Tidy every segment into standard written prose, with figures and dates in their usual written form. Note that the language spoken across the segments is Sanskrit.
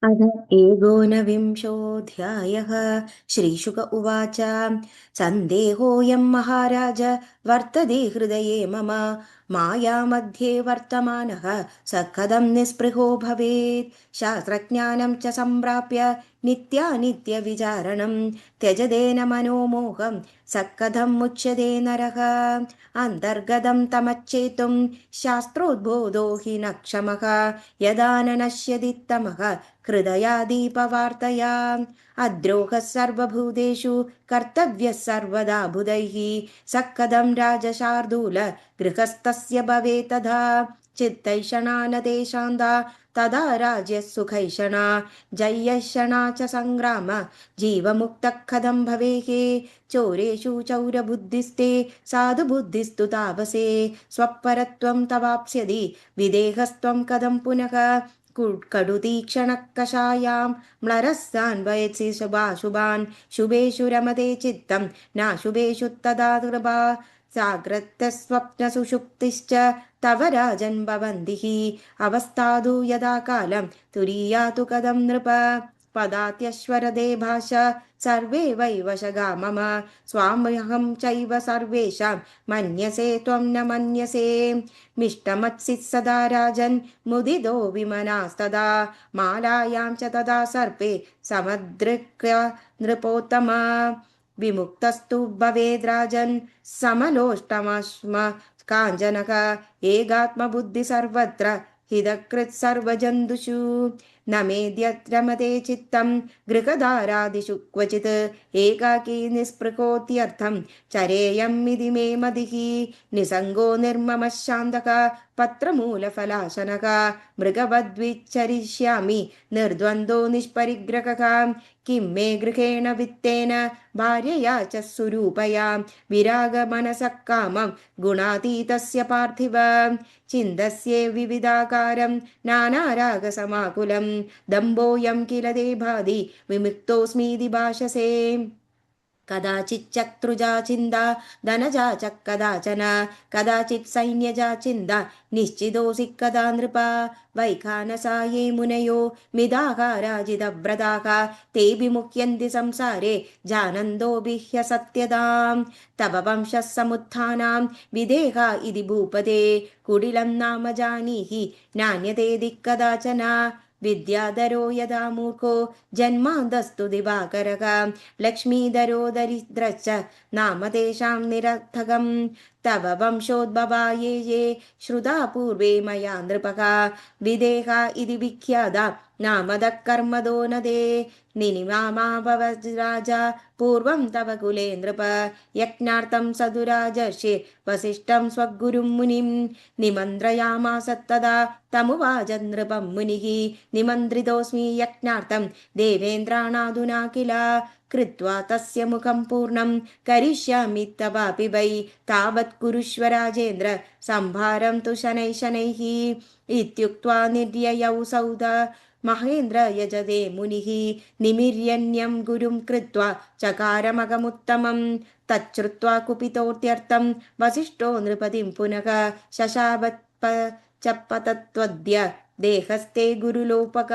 अथ एकोनविंशोऽध्यायः। श्रीशुक उवाच। सन्देहोऽयं महाराज वर्तते हृदये मम। मायामध्ये वर्तमानः स कथं निःस्पृहो भवेत्। शास्त्रज्ञानं च सम्प्राप्य नित्यानित्यविचारणं त्यजदेन मनोमोहं स कथं मुच्यते नरः। अन्तर्गतं तमच्चेतुं शास्त्रोद्बोधो हि न क्षमः। यदा न नश्यति तमः हृदयादीपवार्तया। अद्रोहः सर्वभूतेषु कर्तव्यः सर्वदा बुधैः। स कथं राजशार्दूल गृहस्थस्य भवेत् तथा। चित्तैषणा न तेषान्ता तदा राज्यः सुखैषणा। जयैषणा च सङ्ग्राम जीवमुक्तः कथं भवेः। चोरेषु चौरबुद्धिस्ते साधुबुद्धिस्तु तापसे। स्वपरत्वं तवाप्स्यति विदेहस्त्वं कथं पुनः। कटुतीक्ष्णः कषायां म्लरस्तान् वयसि शुभाशुभान्। शुभेषु रमते चित्तं नाशुभेषु तदा कृपा। जाग्रत्स्वप्नसुषुप्तिश्च तव राजन् भवन्ति हि। अवस्थादु यदा कालं तुरीयातु कथं नृप। पदात्यश्वरदे भाषा सर्वे वै वशगा मम। स्वाम्यहं चैव सर्वेषां मन्यसे त्वं न मन्यसे। मिष्टमत्सित् सदा राजन् मुदितो विमनास्तदा। मालायां च तदा सर्पे समदृक्य नृपोत्तमा। विमुक्तस्तु भवेद्राजन् समलोष्टमश्म काञ्चनः। एकात्मबुद्धि सर्वत्र हितकृत् सर्वजन्तुषु। न मेद्यत्रमते चित्तं गृहदारादिषु क्वचित्। एकाकी निःस्पृहोत्यर्थं चरेयमिति मे मतिः। निसङ्गो निर्ममः शान्तः पत्रमूलफलाशनः। मृगवद्विचरिष्यामि निर्द्वन्द्वो निष्परिग्रहः। किं मे गृहेण वित्तेन भार्यया च सुरूपया। विरागमनसः कामं गुणातीतस्य पार्थिव। छिन्दस्ये विविधाकारं नानारागसमाकुलं। दम्भोऽयं किल ते भाति विमुक्तोऽस्मीति भाषसे। कदाचिच्चक्रुजा चिन्ता धनजा च कदाचन। कदाचित् सैन्यजा चिन्ता निश्चितोऽसि कदा नृपा। वैखानसा ये मुनयो मिदाहाराजितव्रताः तेऽपि मुह्यन्ति संसारे जानन्दोऽपि ह्यसत्यताम्। तव वंशः समुत्थानां विदेहा इति भूपते। कुटिलं नाम जानीहि नान्यतेति कदाचन। विद्याधरो यदा मूर्खो जन्मादस्तु दिवाकरः। लक्ष्मीधरो दरिद्रश्च नाम तेषां निरर्थकम्। तव वंशोद्भवा ये श्रुता पूर्वे मया नृपः। विदेहा इति विख्याता नामदः कर्मदो न ते। निनिमामा भव राजा पूर्वं तव कुले नृप। यज्ञार्थं सदुराजर्षि वसिष्ठं स्वगुरुं मुनिं। निमन्त्रयामास तदा तमुवाच नृपं मुनिः। निमन्त्रितोऽस्मि यज्ञार्थं देवेन्द्राणाधुना किल। कृत्वा तस्य मुखं पूर्णं करिष्यामि तवापि वै। तावत् कुरुष्व राजेन्द्र सम्भारं तु शनैः शनैः। इत्युक्त्वा निर्ययौ सौद महेन्द्र यजते मुनिः। निमिर्यन्यं गुरुं कृत्वा चकारमगमुत्तमं। तच्छ्रुत्वा कुपितोऽत्यर्थं वसिष्ठो नृपतिं पुनः। शशावत् च पतत्वद्य देहस्ते गुरुलोपक।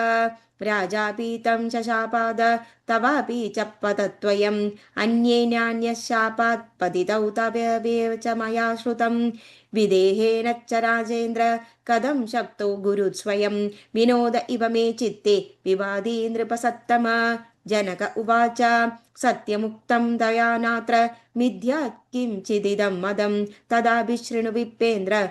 राजापीतं शशापाद तवापि च पतत्वयम्। अन्येनान्यः शापात् पतितौ तवेव च मया श्रुतं। विदेहेन च राजेन्द्र कथं शक्तो गुरुस्वयं। विनोद इव मे चित्ते विवादी नृपसत्तम। जनक उवाच सत्यमुक्तं दया नात्र मिथ्या किञ्चिदिदं मदं। तदा विशृणु विप्रेन्द्र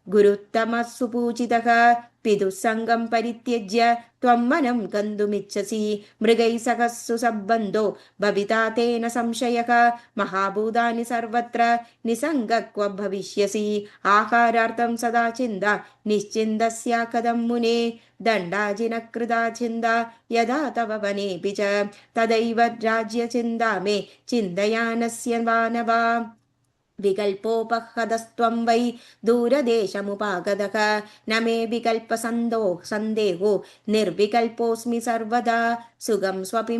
गुरुत्तमः सुपूजितः। पितुः सङ्गं परित्यज्य त्वं वनं गन्तुमिच्छसि। मृगैः सह सुसम्बन्धो भविता तेन संशयः। महाभूतानि सर्वत्र निसङ्गः क्व भविष्यसि। आहारार्थं सदा चिन्ता निश्चिन्दस्या कथं मुने। दण्डाजिनः कृता चिन्ता यदा तव वनेऽपि च। तदैव राज्यचिन्ता मे चिन्तयानस्य वा न वा। विकल्पोपहदस्त्वं वै दूरदेशमुपागतः न मे विकल्पसन्देहो निर्विकल्पोऽस्मि सर्वदा सुगं स्वपि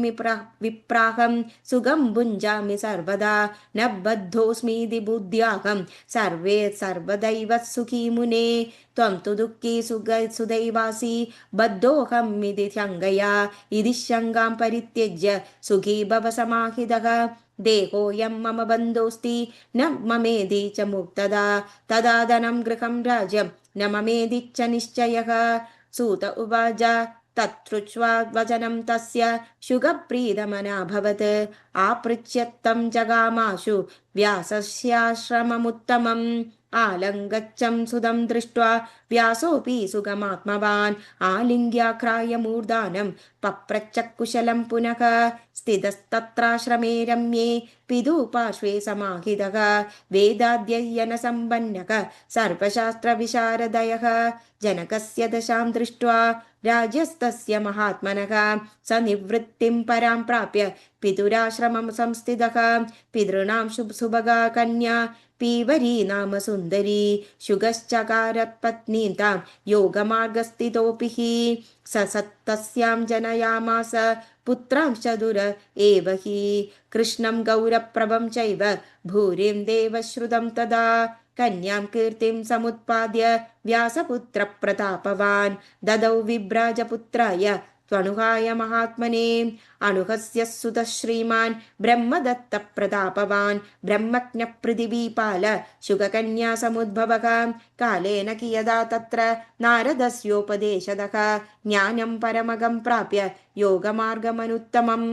विप्राहं सुगं भुञ्जामि सर्वदा न बद्धोऽस्मीति बुद्ध्याहं सर्वदैव सुखी मुने त्वं तु दुःखी सुदैवासि बद्धोऽहमिति शङ्गया इति शङ्गां परित्यज्य सुखी भव समाहितः देहोऽयं मम बन्धोऽस्ति न ममेदि च मुक्तदा तदा धनं गृहं राज्यं न ममेदि च निश्चयः सूत उवाच तच्छ्रुत्वा वचनं तस्य शुकप्रीतमनाभवत् आपृच्छ्यत्तं जगामाशु व्यासस्याश्रममुत्तमम् आलङ्गच्छं सुदं दृष्ट्वा व्यासोऽपि सुखमात्मवान् आलिङ्ग्याक्राय मूर्धानं पप्रच्छकुशलं पुनः स्थितस्तत्राश्रमे रम्ये पितुः पार्श्वे समाहितः वेदाध्ययनसम्पन्नः सर्वशास्त्रविशारदयः जनकस्य दशां दृष्ट्वा राज्यस्तस्य महात्मनः स निवृत्तिं परां प्राप्य पितुराश्रमं संस्थितः पितॄणां सुभगा कन्या पीवरी नाम सुन्दरी शुगश्चकार पत्नीतां योगमार्गस्थितोऽपि हि सत्तस्यां जनयामास पुत्रांश्च दुर एव हि कृष्णं गौरप्रभं चैव भूरिं देवश्रुतं तदा कन्यां कीर्तिं समुत्पाद्य व्यासपुत्रप्रतापवान् ददौ विभ्राजपुत्राय त्वनुहाय महात्मने अनुहस्य सुतः श्रीमान् ब्रह्मदत्तप्रतापवान् ब्रह्मज्ञपृथिवीपाल शुककन्या समुद्भवः कालेन कियदा तत्र नारदस्योपदेशदः ज्ञानं परमगं प्राप्य योगमार्गमनुत्तमम्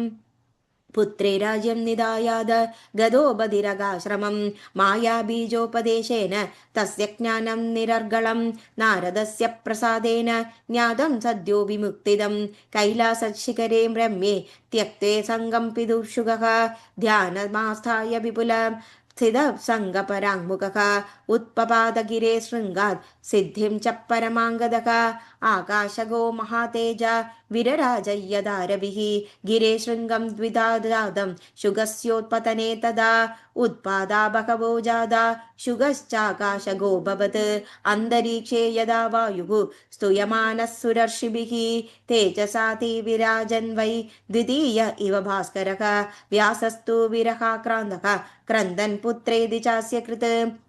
पुत्रे राज्यं निधायाद गदो बधिरगाश्रमं मायाबीजोपदेशेन तस्य ज्ञानं निरर्गलं नारदस्य प्रसादेन ज्ञातं सद्यो विमुक्तिदं कैलासशिखरे रम्ये त्यक्ते सङ्गं पितुर्षुगः ध्यानमास्थाय विपुल स्थितसङ्गपराङ्मुखः उत्पपादगिरे शृङ्गात् सिद्धिं च परमाङ्गदः आकाशगो महातेज विरराजय्यदारभिः गिरे शृङ्गं द्विधा जातं शुगस्योत्पतने तदा उत्पादा बहवो जादा शुगश्चाकाशगो भवत् अन्तरीक्षे यदा वायुः स्तूयमानः सुरर्षिभिः तेजसाति विराजन् वै द्वितीय इव भास्करः व्यासस्तु विरहाक्रान्तः क्रन्दन् पुत्रेदि चास्य कृत्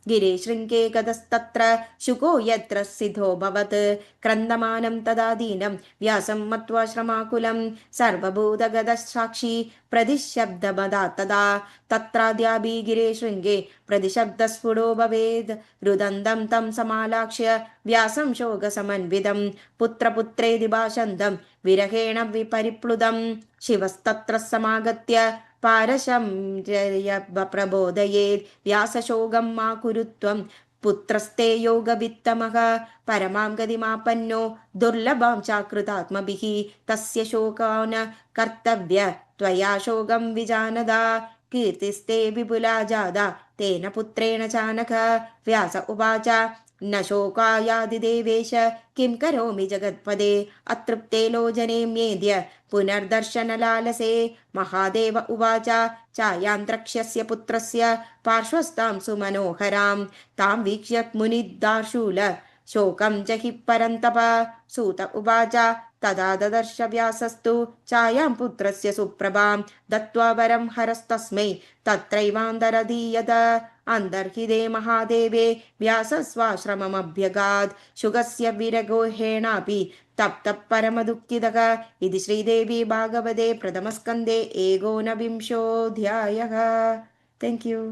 गिरिशृङ्गे गतस्तत्र शुको यत्र स्थितोऽभवत् क्रन्दमानं तदा दीनं व्यासं मत्वा श्रमाकुलं सर्वभूतगतसाक्षी प्रतिशब्दमदात् तदा तत्राद्याभिः गिरिशृङ्गे प्रतिशब्दस्फुटो भवेद् रुदन्तं तं समालाक्ष्य व्यासं शोकसमन्वितं पुत्रपुत्रेदि भाषन्तं विरहेण विपरिप्लुतं शिवस्तत्र समागत्य पारशं प्रबोधयेत् व्यासशोकं मा कुरु त्वं पुत्रस्ते योगवित्तमः परमां गतिमापन्नो दुर्लभां चाकृतात्मभिः तस्य शोको न कर्तव्य त्वया शोकं विजानदा कीर्तिस्ते विपुला जादा तेन पुत्रेण चानक व्यास उवाच न शोकायादिदेवेश किं करोमि जगत्पदे अतृप्ते लोचने मेद्य पुनर्दर्शनलालसे महादेव उवाच छायान्त्रक्ष्यस्य पुत्रस्य पार्श्वस्थां सुमनोहरां तां वीक्ष्य मुनिदार्शूल शोकं जहि परन्तप सूत उवाच तदा ददर्श व्यासस्तु छायां पुत्रस्य सुप्रभां दत्त्वा वरं हरस्तस्मै तत्रैवान्तरधीयत अन्तर्हिते महादेवे व्यासस्वाश्रममभ्यगात् शुकस्य विरगोहेणापि तप्तः परमदुःखितः इति श्रीदेवी भागवते प्रथमस्कन्धे एकोनविंशोऽध्यायः। Thank you.